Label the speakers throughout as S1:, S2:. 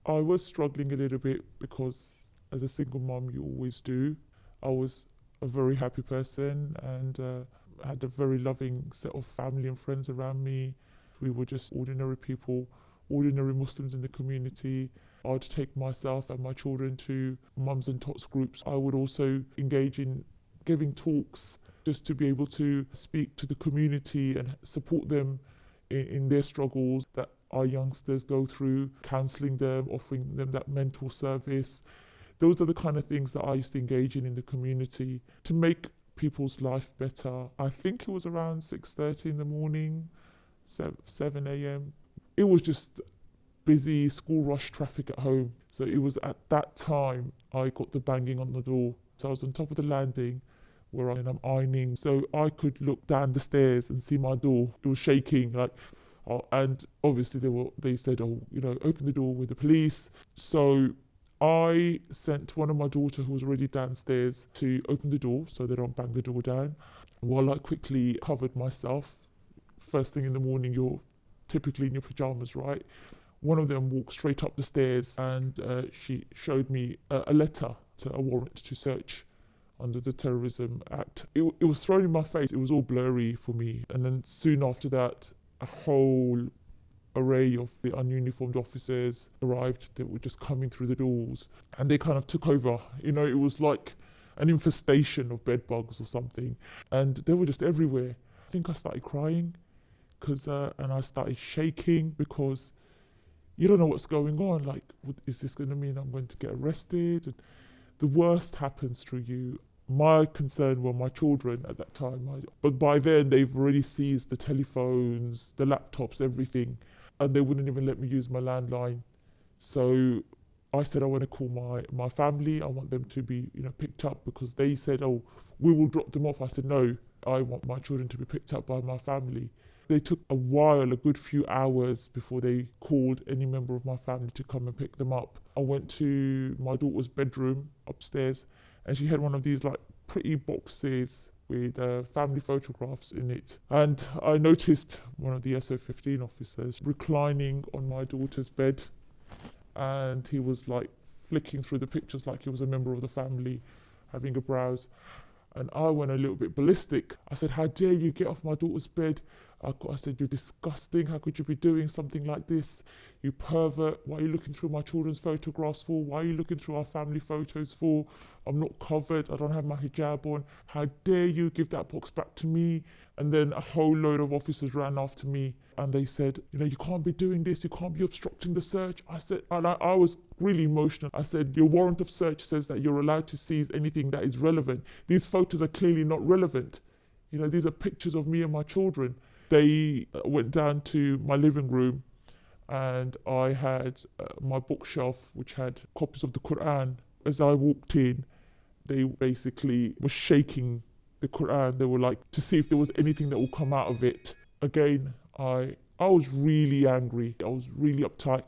S1: I was struggling a little bit because as a single mom, you always do. I was a very happy person and had a very loving set of family and friends around me. We were just ordinary people, ordinary Muslims in the community. I'd take myself and my children to mums and tots groups. I would also engage in giving talks just to be able to speak to the community and support them in their struggles that our youngsters go through, counselling them, offering them that mental service. Those are the kind of things that I used to engage in the community to make people's life better. I think it was around 6:30 in the morning, 7 a.m. It was just busy school rush traffic at home. So it was at that time I got the banging on the door. So I was on top of the landing where I'm ironing. So I could look down the stairs and see my door. It was shaking, and obviously they said, open the door with the police. So I sent one of my daughter who was already downstairs to open the door so they don't bang the door down, while I quickly covered myself. First thing in the morning, you're typically in your pajamas, right? One of them walked straight up the stairs and she showed me a letter, a warrant to search under the Terrorism Act. It was thrown in my face. It was all blurry for me. And then soon after that, a whole array of the ununiformed officers arrived that were just coming through the doors, and they kind of took over. It was like an infestation of bed bugs or something, and they were just everywhere. I think I started crying and I started shaking because you don't know what's going on. Like, is this going to mean I'm going to get arrested? And the worst happens to you. My concern were my children at that time, but by then they've already seized the telephones, the laptops, everything, and they wouldn't even let me use my landline. So I said I want to call my family. I want them to be picked up, because they said, oh, we will drop them off. I said, no, I want my children to be picked up by my family. They took a while, a good few hours, before they called any member of my family to come and pick them up. I went to my daughter's bedroom upstairs, and she had one of these pretty boxes with family photographs in it. And I noticed one of the SO15 officers reclining on my daughter's bed, and he was flicking through the pictures like he was a member of the family, having a browse. And I went a little bit ballistic. I said, how dare you get off my daughter's bed? I said, you're disgusting. How could you be doing something like this? You pervert. Why are you looking through my children's photographs for? Why are you looking through our family photos for? I'm not covered. I don't have my hijab on. How dare you give that box back to me? And then a whole load of officers ran after me, and they said, you can't be doing this. You can't be obstructing the search. I said, and I was really emotional. I said, your warrant of search says that you're allowed to seize anything that is relevant. These photos are clearly not relevant. These are pictures of me and my children. They went down to my living room, and I had my bookshelf, which had copies of the Quran. As I walked in, they basically were shaking the Quran. They were to see if there was anything that would come out of it. Again, I was really angry. I was really uptight.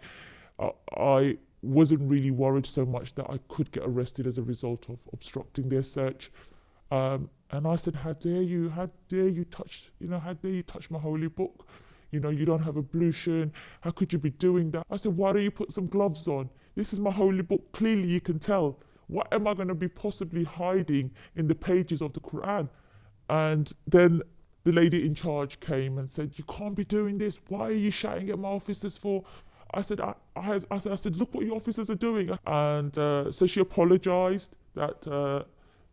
S1: I wasn't really worried so much that I could get arrested as a result of obstructing their search. And I said, how dare you touch my holy book? You don't have ablution. How could you be doing that? I said, why don't you put some gloves on? This is my holy book. Clearly you can tell. What am I going to be possibly hiding in the pages of the Quran? And then the lady in charge came and said, you can't be doing this. Why are you shouting at my officers for? I said, I said, look what your officers are doing. And so she apologized that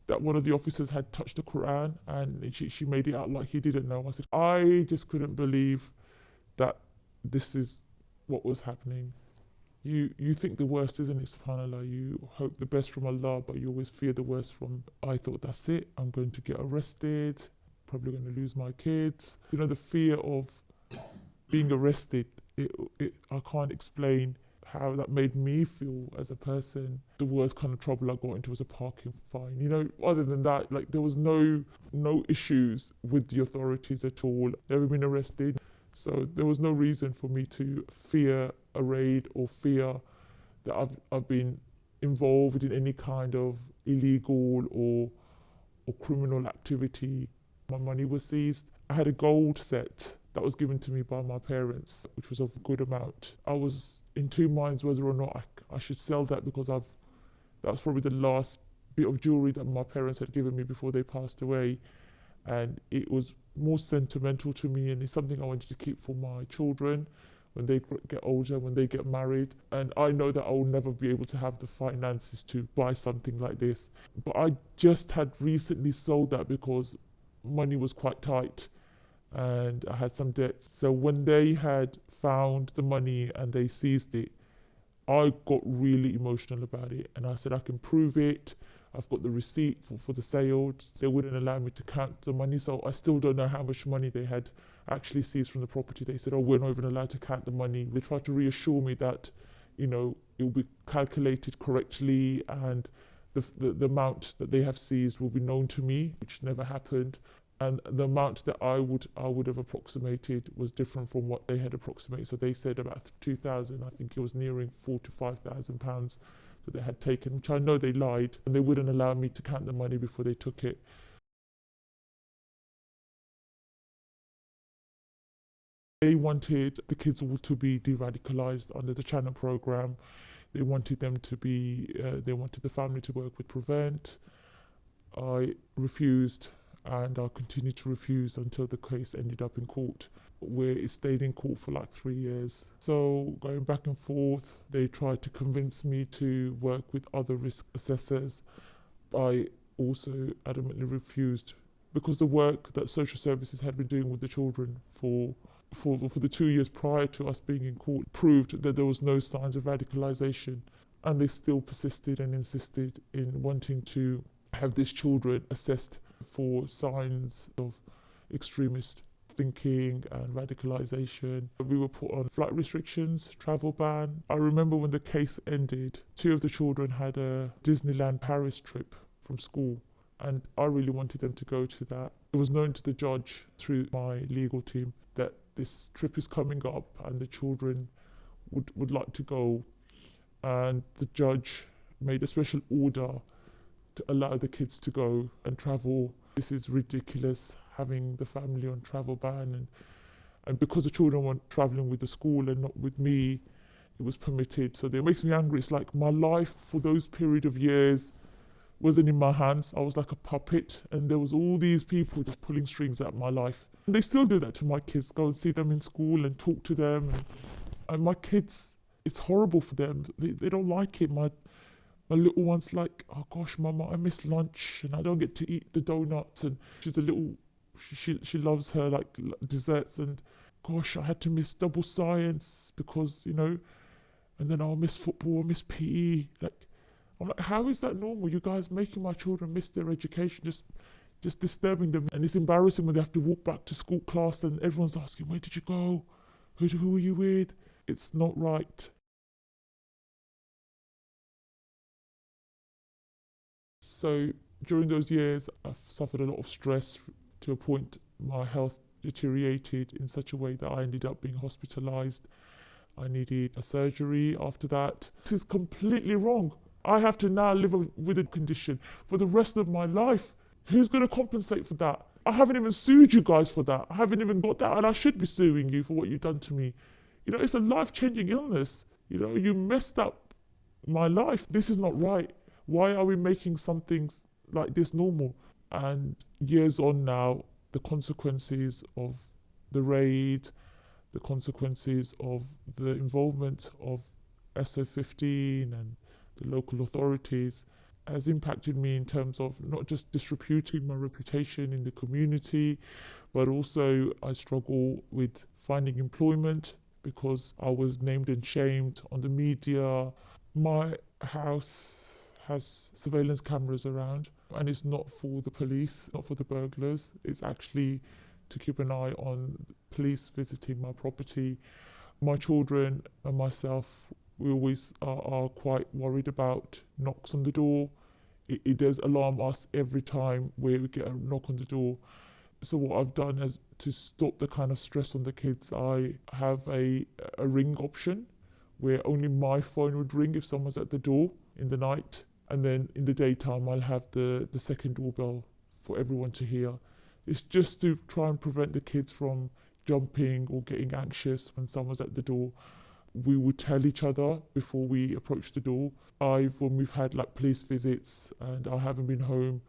S1: one of the officers had touched the Quran, and she made it out like he didn't know. I said, I just couldn't believe that this is what was happening. You think the worst, isn't it, subhanAllah? You hope the best from Allah, but you always fear the worst from... I thought, that's it, I'm going to get arrested, probably going to lose my kids. The fear of being arrested, I can't explain how that made me feel as a person. The worst kind of trouble I got into was a parking fine. Other than that, there was no issues with the authorities at all. Never been arrested. So there was no reason for me to fear a raid or fear that I've been involved in any kind of illegal or criminal activity. My money was seized. I had a gold set that was given to me by my parents, which was of a good amount. I was in two minds whether or not I should sell that, because that was probably the last bit of jewelry that my parents had given me before they passed away, and it was more sentimental to me, and it's something I wanted to keep for my children when they get older, when they get married. And I know that I will never be able to have the finances to buy something like this. But I just had recently sold that because money was quite tight and I had some debts. So when they had found the money and they seized it, I got really emotional about it, and I said I can prove it. I've got the receipt for the sale. They wouldn't allow me to count the money, so I still don't know how much money they had actually seized from the property. They said, oh, we're not even allowed to count the money. They tried to reassure me that, it will be calculated correctly and the amount that they have seized will be known to me, which never happened. And the amount that I would have approximated was different from what they had approximated. So they said about 2,000. I think it was nearing £4,000 to £5,000 that they had taken, which I know they lied, and they wouldn't allow me to count the money before they took it. They wanted the kids all to be de-radicalized under the Channel program. They wanted them to be, they wanted the family to work with Prevent. I refused, and I continued to refuse until the case ended up in court, where it stayed in court for like 3 years. So going back and forth, they tried to convince me to work with other risk assessors. I also adamantly refused, because the work that social services had been doing with the children for the 2 years prior to us being in court proved that there was no signs of radicalization, and they still persisted and insisted in wanting to have these children assessed for signs of extremist thinking and radicalization. We were put on flight restrictions, travel ban. I remember when the case ended, 2 of the children had a Disneyland Paris trip from school, and I really wanted them to go to that. It was known to the judge through my legal team that this trip is coming up and the children would like to go, and the judge made a special order to allow the kids to go and travel. This is ridiculous, having the family on travel ban, and because the children weren't traveling with the school and not with me, it was permitted. So it makes me angry. It's like my life for those period of years wasn't in my hands. I was like a puppet, and there was all these people just pulling strings out of my life. And they still do that to my kids. Go and see them in school and talk to them, and my kids, it's horrible for them. They don't like it. My little one's like, oh gosh, Mama, I miss lunch and I don't get to eat the donuts. And she's a little, she loves her like desserts, and gosh, I had to miss double science because, and then I'll miss football, miss PE. Like, I'm like, how is that normal? You guys making my children miss their education, just disturbing them. And it's embarrassing when they have to walk back to school class and everyone's asking, where did you go? Who are you with? It's not right. So during those years, I've suffered a lot of stress to a point my health deteriorated in such a way that I ended up being hospitalized. I needed a surgery after that. This is completely wrong. I have to now live with a condition for the rest of my life. Who's going to compensate for that? I haven't even sued you guys for that. I haven't even got that, and I should be suing you for what you've done to me. It's a life-changing illness. You messed up my life. This is not right. Why are we making something like this normal? And years on now, the consequences of the raid, the consequences of the involvement of SO15 and the local authorities has impacted me in terms of not just disreputing my reputation in the community, but also I struggle with finding employment because I was named and shamed on the media. My house has surveillance cameras around, and it's not for the police, not for the burglars. It's actually to keep an eye on police visiting my property. My children and myself, we always are quite worried about knocks on the door. It does alarm us every time we get a knock on the door. So what I've done is to stop the kind of stress on the kids, I have a ring option where only my phone would ring if someone's at the door in the night. And then in the daytime, I'll have the second doorbell for everyone to hear. It's just to try and prevent the kids from jumping or getting anxious when someone's at the door, we would tell each other before we approach the door. When we've had like police visits and I haven't been home,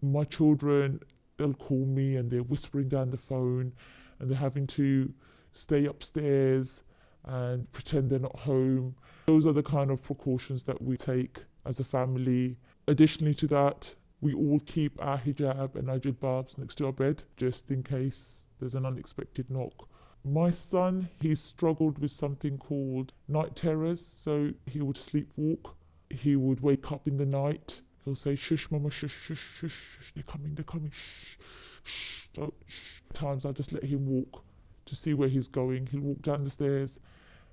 S1: my children, they'll call me and they're whispering down the phone and they're having to stay upstairs and pretend they're not home. Those are the kind of precautions that we take as a family. Additionally to that, we all keep our hijab and our jilbabs next to our bed, just in case there's an unexpected knock. My son, he struggled with something called night terrors, so he would sleepwalk. He would wake up in the night. He'll say, shush, mama, shush, shush, shush, shush, they're coming, shh, shh, don't, shh. Times I just let him walk to see where he's going. He'll walk down the stairs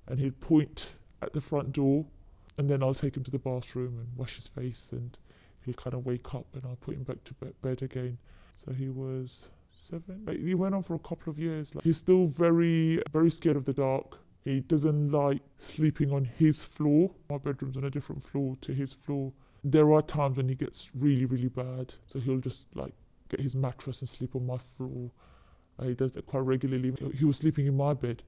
S1: and he'll point at the front door, and then I'll take him to the bathroom and wash his face, and he'll kind of wake up and I'll put him back to bed again. So he was 7. He went on for a couple of years. He's still very, very scared of the dark. He doesn't like sleeping on his floor. My bedroom's on a different floor to his floor. There are times when he gets really, really bad. So he'll just like get his mattress and sleep on my floor. He does that quite regularly. He was sleeping in my bed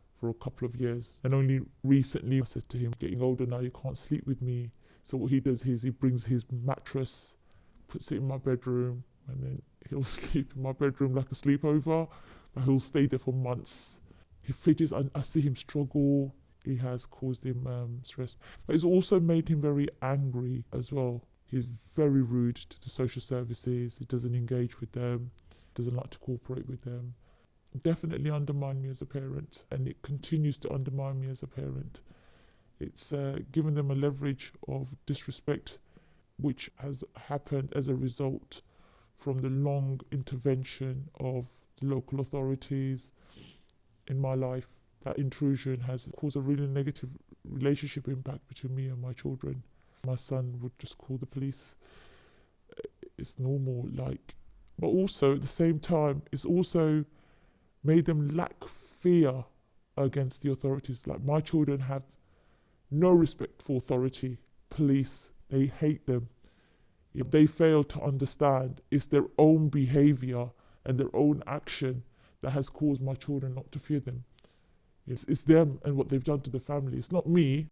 S1: for a couple of years. And only recently I said to him, getting older now, you can't sleep with me. So what he does is he brings his mattress, puts it in my bedroom, and then he'll sleep in my bedroom like a sleepover, but he'll stay there for months. He fidgets, I see him struggle. He has caused him stress. But it's also made him very angry as well. He's very rude to the social services. He doesn't engage with them, doesn't like to cooperate with them. Definitely undermined me as a parent, and it continues to undermine me as a parent. It's given them a leverage of disrespect, which has happened as a result from the long intervention of the local authorities in my life. That intrusion has caused a really negative relationship impact between me and my children. My son would just call the police. It's normal, but also at the same time, it's also made them lack fear against the authorities. Like, my children have no respect for authority. Police, they hate them. If they fail to understand, it's their own behavior and their own action that has caused my children not to fear them. It's them and what they've done to the family. It's not me.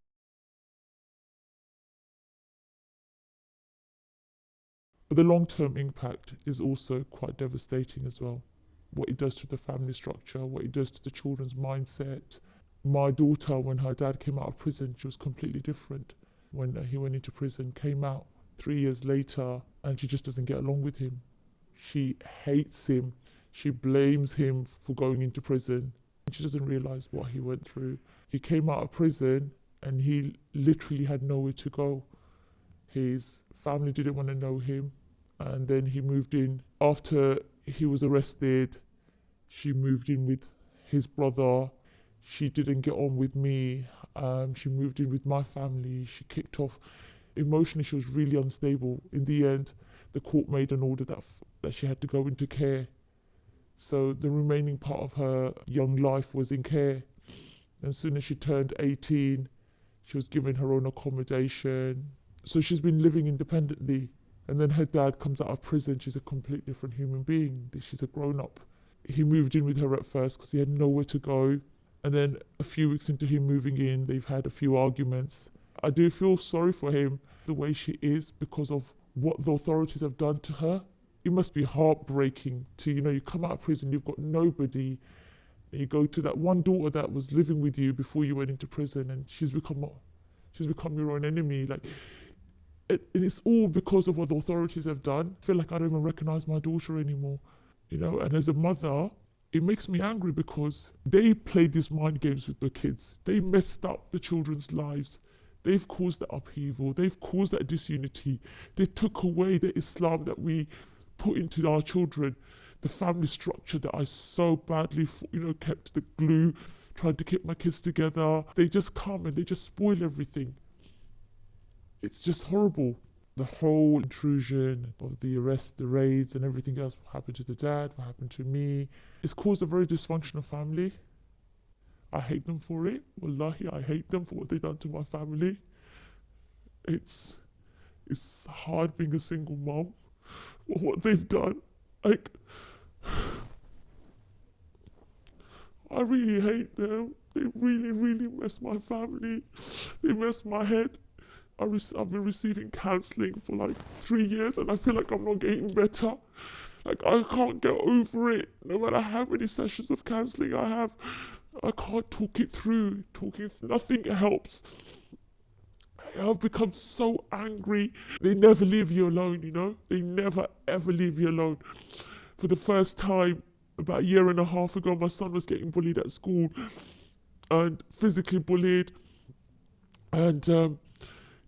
S1: But the long-term impact is also quite devastating as well. What it does to the family structure, what it does to the children's mindset. My daughter, when her dad came out of prison, she was completely different. When he went into prison, came out 3 years later, and she just doesn't get along with him. She hates him. She blames him for going into prison. She doesn't realize what he went through. He came out of prison and he literally had nowhere to go. His family didn't want to know him. And then he moved in. After he was arrested, she moved in with his brother. She didn't get on with me. She moved in with my family. She kicked off. Emotionally, she was really unstable. In the end, the court made an order that she had to go into care. So the remaining part of her young life was in care. As soon as she turned 18, she was given her own accommodation. So she's been living independently. And then her dad comes out of prison. She's a completely different human being. She's a grown-up. He moved in with her at first because he had nowhere to go. And then a few weeks into him moving in, they've had a few arguments. I do feel sorry for him, the way she is, because of what the authorities have done to her. It must be heartbreaking to, you come out of prison, you've got nobody. And you go to that one daughter that was living with you before you went into prison, and she's become your own enemy. And it's all because of what the authorities have done. I feel like I don't even recognize my daughter anymore. And as a mother, it makes me angry because they played these mind games with the kids. They messed up the children's lives. They've caused that upheaval. They've caused that disunity. They took away the Islam that we put into our children, the family structure that I so badly, kept the glue, trying to keep my kids together. They just come and they just spoil everything. It's just horrible. The whole intrusion of the arrest, the raids and everything else, what happened to the dad, what happened to me. It's caused a very dysfunctional family. I hate them for it. Wallahi, I hate them for what they've done to my family. It's hard being a single mom. What they've done. I really hate them. They really, really mess my family. They mess my head. I've been receiving counselling for like 3 years and I feel like I'm not getting better. Like I can't get over it. No matter how many sessions of counselling I have, I can't talk it through. Nothing helps. I've become so angry. They never leave you alone, you know? They never ever leave you alone. For the first time, about a year and a half ago, my son was getting bullied at school and physically bullied. And,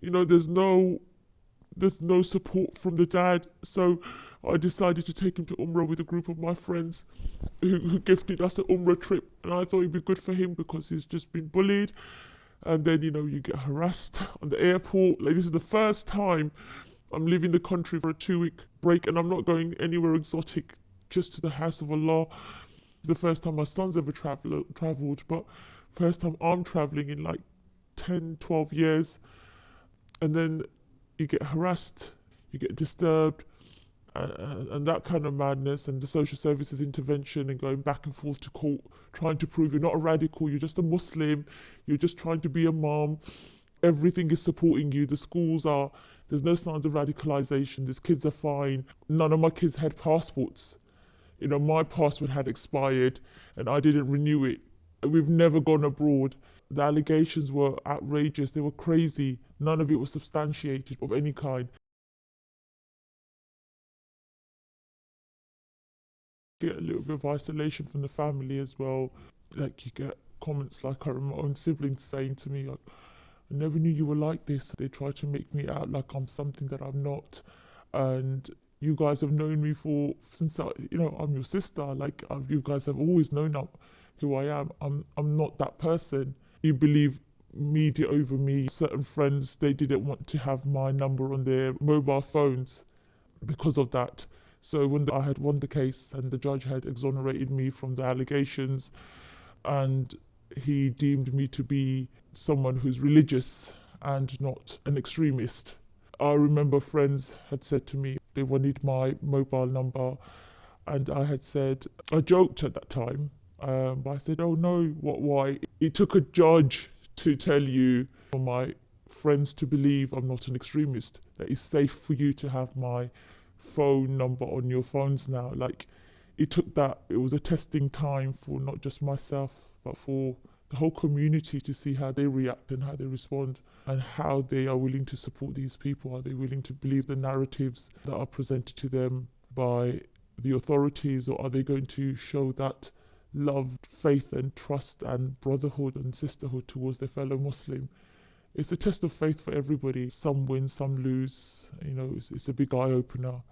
S1: there's no support from the dad. So I decided to take him to Umrah with a group of my friends who gifted us an Umrah trip. And I thought it'd be good for him because he's just been bullied. And then, you get harassed on the airport. Like, this is the first time I'm leaving the country for a 2-week break and I'm not going anywhere exotic, just to the house of Allah. It's the first time my son's ever travelled, but first time I'm travelling in like 10, 12 years. And then you get harassed, you get disturbed, and that kind of madness, and the social services intervention and going back and forth to court, trying to prove you're not a radical, you're just a Muslim, you're just trying to be a mom. Everything is supporting you. The schools there's no signs of radicalization. These kids are fine. None of my kids had passports. My passport had expired and I didn't renew it. We've never gone abroad. The allegations were outrageous. They were crazy. None of it was substantiated of any kind. Get a little bit of isolation from the family as well. Like, you get comments like my own siblings saying to me, like, I never knew you were like this. They try to make me out like I'm something that I'm not. And you guys have known me since I'm your sister. Like, you guys have always known who I am. I'm not that person. You believe media over me. Certain friends, they didn't want to have my number on their mobile phones because of that. So when I had won the case and the judge had exonerated me from the allegations, and he deemed me to be someone who's religious and not an extremist. I remember friends had said to me they wanted my mobile number, and I had said, I joked at that time, but I said, oh no, why? It took a judge to tell you, for my friends to believe I'm not an extremist, that it's safe for you to have my phone number on your phones now. Like, it took that. It was a testing time for not just myself, but for the whole community to see how they react and how they respond and how they are willing to support these people. Are they willing to believe the narratives that are presented to them by the authorities, or are they going to show that love, faith and trust and brotherhood and sisterhood towards their fellow Muslim? It's a test of faith for everybody. Some win, some lose. It's a big eye-opener.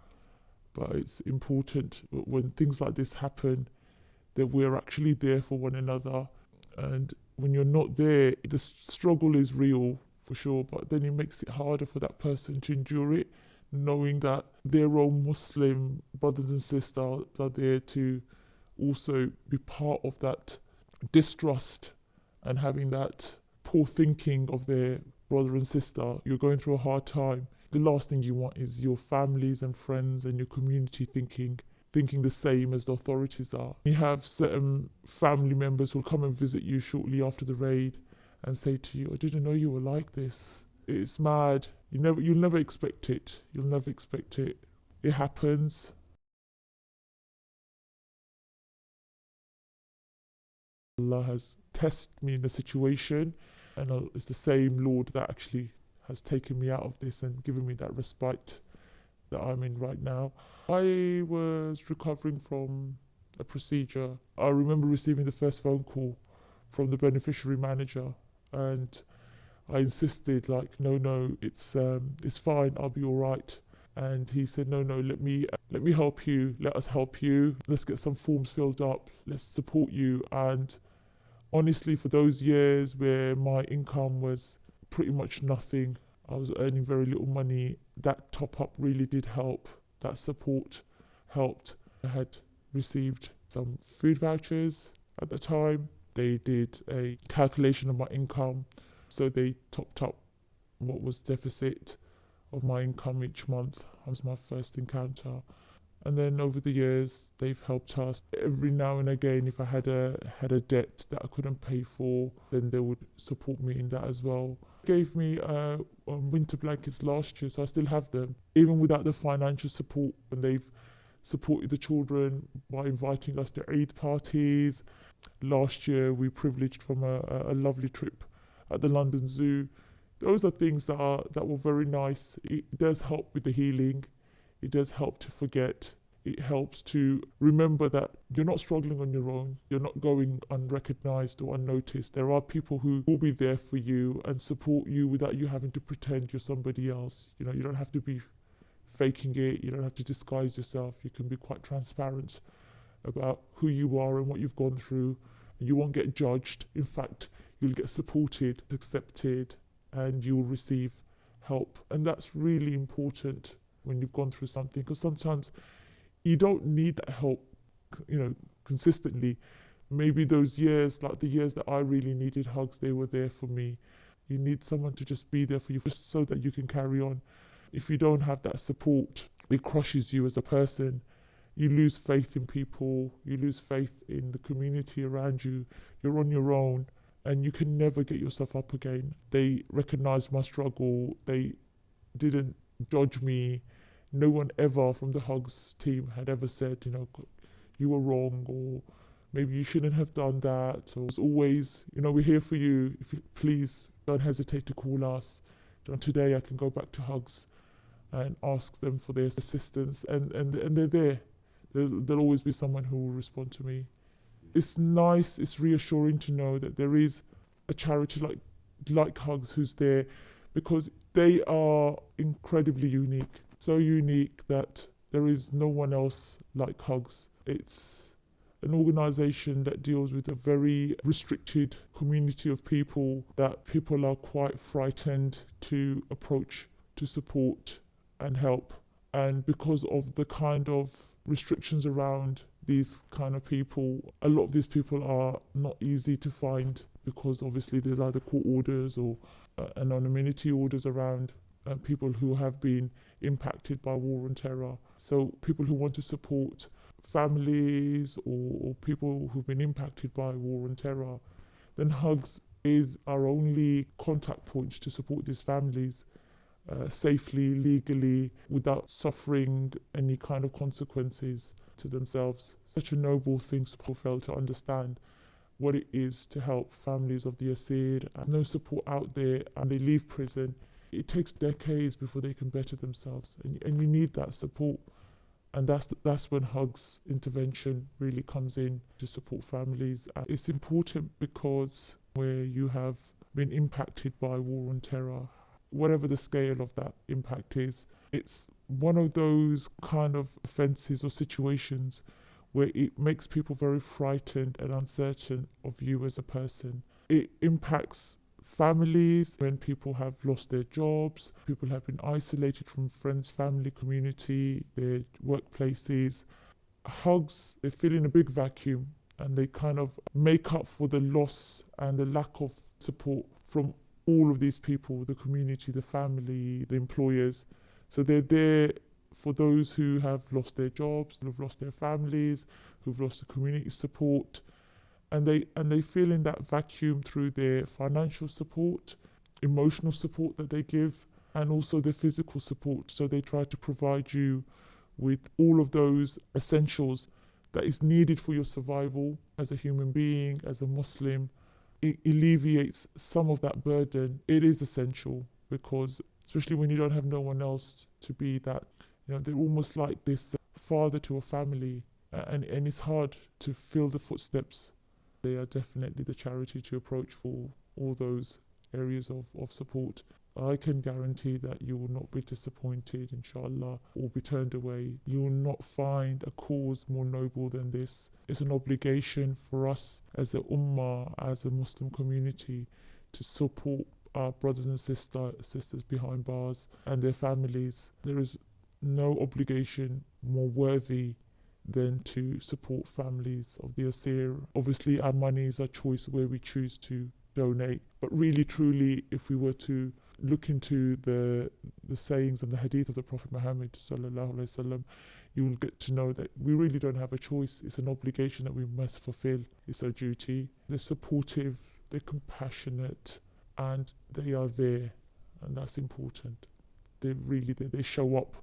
S1: But it's important when things like this happen that we're actually there for one another. And when you're not there, the struggle is real for sure, but then it makes it harder for that person to endure it, knowing that their own Muslim brothers and sisters are there to also be part of that distrust and having that poor thinking of their brother and sister. You're going through a hard time. The last thing you want is your families and friends and your community thinking the same as the authorities are. You have certain family members who will come and visit you shortly after the raid and say to you, I didn't know you were like this. It's mad. You'll never expect it. You'll never expect it. It happens. Allah has tested me in the situation, and it's the same Lord that actually has taken me out of this and given me that respite that I'm in right now. I was recovering from a procedure. I remember receiving the first phone call from the beneficiary manager, and I insisted, like, no, it's fine, I'll be all right. And he said, no, let me help you. Let us help you. Let's get some forms filled up. Let's support you. And honestly, for those years where my income was pretty much nothing, I was earning very little money, that top up really did help. That support helped. I had received some food vouchers at the time. They did a calculation of my income, so they topped up what was deficit of my income each month. That was my first encounter. And then over the years, they've helped us. Every now and again, if I had a debt that I couldn't pay for, then they would support me in that as well. Gave me winter blankets last year, so I still have them. Even without the financial support, and they've supported the children by inviting us to Eid parties. Last year, we privileged from a lovely trip at the London Zoo. Those are things that were very nice. It does help with the healing. It does help to forget. It helps to remember that you're not struggling on your own. You're not going unrecognized or unnoticed. There are people who will be there for you and support you without you having to pretend you're somebody else. You don't have to be faking it. You don't have to disguise yourself. You can be quite transparent about who you are and what you've gone through. You won't get judged. In fact, you'll get supported, accepted, and you'll receive help. And that's really important when you've gone through something, because sometimes you don't need that help, consistently. Maybe those years, like the years that I really needed hugs, they were there for me. You need someone to just be there for you, just so that you can carry on. If you don't have that support, it crushes you as a person. You lose faith in people, you lose faith in the community around you. You're on your own and you can never get yourself up again. They recognized my struggle. They didn't judge me. No one ever from the Hugs team had ever said, you were wrong, or maybe you shouldn't have done that. Or it's always, we're here for you. Please don't hesitate to call us. Today I can go back to Hugs and ask them for their assistance, and they're there. There'll always be someone who will respond to me. It's nice, it's reassuring to know that there is a charity like Hugs who's there, because they are incredibly unique. So unique that there is no one else like Hugs. It's an organisation that deals with a very restricted community of people that people are quite frightened to approach, to support and help. And because of the kind of restrictions around these kind of people, a lot of these people are not easy to find, because obviously there's either court orders or anonymity orders around people who have been impacted by war and terror. So people who want to support families or people who've been impacted by war and terror, then Hugs is our only contact point to support these families safely, legally, without suffering any kind of consequences to themselves. Such a noble thing for people to understand what it is to help families of the Asir. No support out there, and they leave prison. It takes decades before they can better themselves, and you need that support. And that's when Hugs intervention really comes in to support families. And it's important because where you have been impacted by war and terror, whatever the scale of that impact is, it's one of those kind of offences or situations where it makes people very frightened and uncertain of you as a person. It impacts families when people have lost their jobs, people have been isolated from friends, family, community, their workplaces. Hugs, they fill in a big vacuum, and they kind of make up for the loss and the lack of support from all of these people, the community, the family, the employers. So they're there for those who have lost their jobs, who've lost their families, who've lost the community support. And they fill in that vacuum through their financial support, emotional support that they give, and also their physical support. So they try to provide you with all of those essentials that is needed for your survival as a human being, as a Muslim. It alleviates some of that burden. It is essential, because especially when you don't have no one else to be that, they're almost like this father to a family, and it's hard to fill the footsteps. They are definitely the charity to approach for all those areas of support. I can guarantee that you will not be disappointed, inshallah, or be turned away. You will not find a cause more noble than this. It's an obligation for us as a ummah, as a Muslim community, to support our brothers and sisters behind bars and their families. There is no obligation more worthy than to support families of the Asir. Obviously, our money is our choice where we choose to donate. But really, truly, if we were to look into the sayings and the hadith of the Prophet Muhammad sallallahu alaihi wasallam, you'll get to know that we really don't have a choice. It's an obligation that we must fulfill. It's our duty. They're supportive, they're compassionate, and they are there, and that's important. They really, they show up